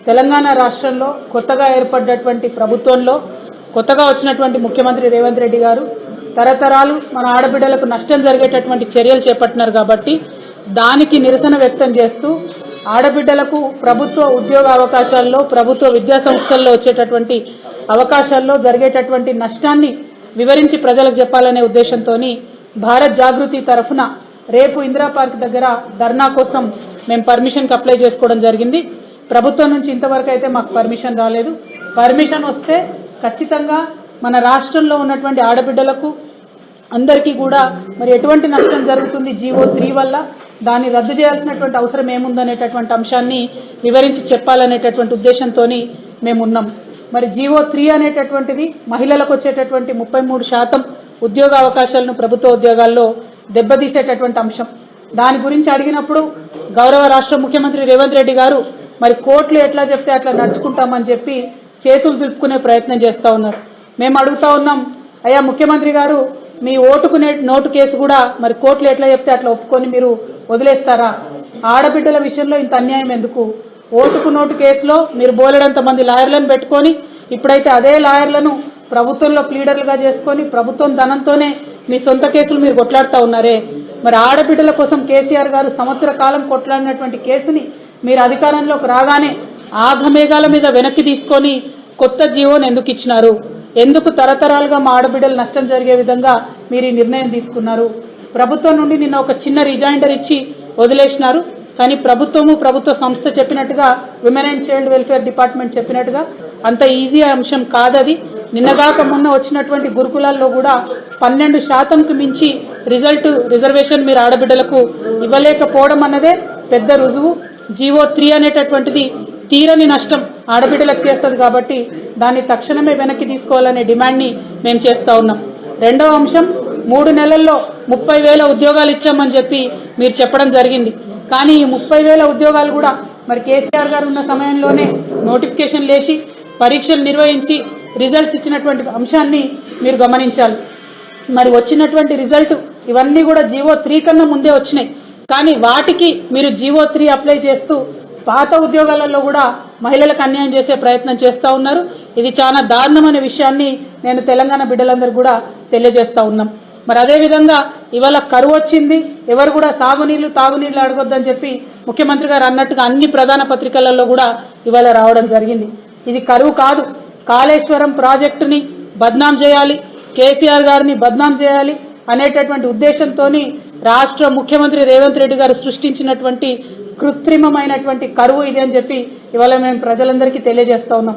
తెలంగాణ రాష్ట్రంలో కొత్తగా ఏర్పడ్డటువంటి ప్రభుత్వంలో కొత్తగా వచ్చినటువంటి ముఖ్యమంత్రి రేవంత్ రెడ్డి గారు తరతరాలు మన ఆడబిడ్డలకు నష్టం జరిగేటటువంటి చర్యలు చేపట్టినారు కాబట్టి దానికి నిరసన వ్యక్తం చేస్తూ ఆడబిడ్డలకు ప్రభుత్వ ఉద్యోగ అవకాశాల్లో ప్రభుత్వ విద్యా సంస్థల్లో వచ్చేటటువంటి అవకాశాల్లో జరిగేటటువంటి నష్టాన్ని వివరించి ప్రజలకు చెప్పాలనే ఉద్దేశంతోని భారత్ జాగృతి తరఫున రేపు ఇందిరా పార్క్ దగ్గర ధర్నా కోసం మేము పర్మిషన్కి అప్లై చేసుకోవడం జరిగింది. ప్రభుత్వం నుంచి ఇంతవరకు అయితే మాకు పర్మిషన్ రాలేదు. పర్మిషన్ వస్తే ఖచ్చితంగా మన రాష్ట్రంలో ఉన్నటువంటి ఆడబిడ్డలకు అందరికీ కూడా మరి ఎటువంటి నష్టం జరుగుతుంది జీవో 3 వల్ల, దాన్ని రద్దు చేయాల్సినటువంటి అవసరం ఏముందనేటటువంటి అంశాన్ని వివరించి చెప్పాలనేటటువంటి ఉద్దేశంతో మేము ఉన్నాం. మరి జీవో 3 అనేటటువంటిది మహిళలకు వచ్చేటటువంటి 33% ఉద్యోగ అవకాశాలను ప్రభుత్వ ఉద్యోగాల్లో దెబ్బతీసేటటువంటి అంశం. దాని గురించి అడిగినప్పుడు గౌరవ రాష్ట్ర ముఖ్యమంత్రి రేవంత్ రెడ్డి గారు మరి కోర్టులు ఎట్లా చెప్తే అట్లా నడుచుకుంటామని చెప్పి చేతులు దులుపుకునే ప్రయత్నం చేస్తూ ఉన్నారు. మేము అడుగుతా ఉన్నాం, అయ్యా ముఖ్యమంత్రి గారు, మీ ఓటుకు నోటు కేసు కూడా మరి కోర్టులు ఎట్లా చెప్తే అట్లా ఒప్పుకొని మీరు వదిలేస్తారా? ఆడబిడ్డల విషయంలో ఇంత అన్యాయం ఎందుకు? ఓటుకు నోటు కేసులో మీరు బోలెడంత మంది లాయర్లను పెట్టుకొని ఇప్పుడైతే అదే లాయర్లను ప్రభుత్వంలో ప్లీడర్లుగా చేసుకొని ప్రభుత్వం ధనంతోనే మీ సొంత కేసులు మీరు కొట్లాడుతూ ఉన్నారే. మరి ఆడబిడ్డల కోసం కేసీఆర్ గారు సంవత్సర కాలం కొట్లాడినటువంటి కేసుని మీరు అధికారంలోకి రాగానే ఆఘమేఘాల మీద వెనక్కి తీసుకొని కొత్త జీవోను ఎందుకు ఇచ్చినారు? ఎందుకు తరతరాలుగా మా ఆడబిడ్డలు నష్టం జరిగే విధంగా మీరు ఈ నిర్ణయం తీసుకున్నారు? ప్రభుత్వం నుండి నిన్న ఒక చిన్న రిజైండర్ ఇచ్చి వదిలేసినారు. కానీ ప్రభుత్వ సంస్థ చెప్పినట్టుగా women and child welfare department చెప్పినట్టుగా అంత ఈజీ అంశం కాదది. నిన్నగాక మొన్న వచ్చినటువంటి గురుకులాల్లో కూడా 12%కు మించి రిజర్వేషన్ మీరు ఆడబిడ్డలకు ఇవ్వలేకపోవడం అన్నదే పెద్ద రుజువు. జీవో 3 అనేటటువంటిది తీరని నష్టం ఆడబిడ్డలకు చేస్తుంది కాబట్టి దాన్ని తక్షణమే వెనక్కి తీసుకోవాలనే డిమాండ్ని మేము చేస్తూ ఉన్నాం. రెండవ అంశం, 3 నెలల్లో 30,000 ఉద్యోగాలు ఇచ్చామని చెప్పి మీరు చెప్పడం జరిగింది. కానీ ఈ 30,000 ఉద్యోగాలు కూడా మరి కేసీఆర్ గారు ఉన్న సమయంలోనే నోటిఫికేషన్ లేచి పరీక్షలు నిర్వహించి రిజల్ట్స్ ఇచ్చినటువంటి అంశాన్ని మీరు గమనించాలి. మరి వచ్చినటువంటి రిజల్ట్ ఇవన్నీ కూడా జీవో 3 కన్నా ముందే వచ్చినాయి. కానీ వాటికి మీరు జీవో 3 అప్లై చేస్తూ పాత ఉద్యోగాలలో కూడా మహిళలకు అన్యాయం చేసే ప్రయత్నం చేస్తూ ఉన్నారు. ఇది చాలా దారుణమైన విషయాన్ని నేను తెలంగాణ బిడ్డలందరూ కూడా తెలియజేస్తా ఉన్నాం. మరి అదేవిధంగా ఇవాళ కరువు వచ్చింది, ఎవరు కూడా సాగునీళ్లు తాగునీళ్లు అడగొద్దని చెప్పి ముఖ్యమంత్రి గారు అన్నట్టుగా అన్ని ప్రధాన పత్రికలలో కూడా ఇవాళ రావడం జరిగింది. ఇది కరువు కాదు. కాళేశ్వరం ప్రాజెక్టుని బద్నాం చేయాలి, కేసీఆర్ గారిని బద్నాం చేయాలి అనేటటువంటి ఉద్దేశంతో రాష్ట్ర ముఖ్యమంత్రి రేవంత్ రెడ్డి గారు సృష్టించినటువంటి కృత్రిమమైనటువంటి కరువు ఇది అని చెప్పి ఇవాళ మేము ప్రజలందరికీ తెలియజేస్తా ఉన్నాం.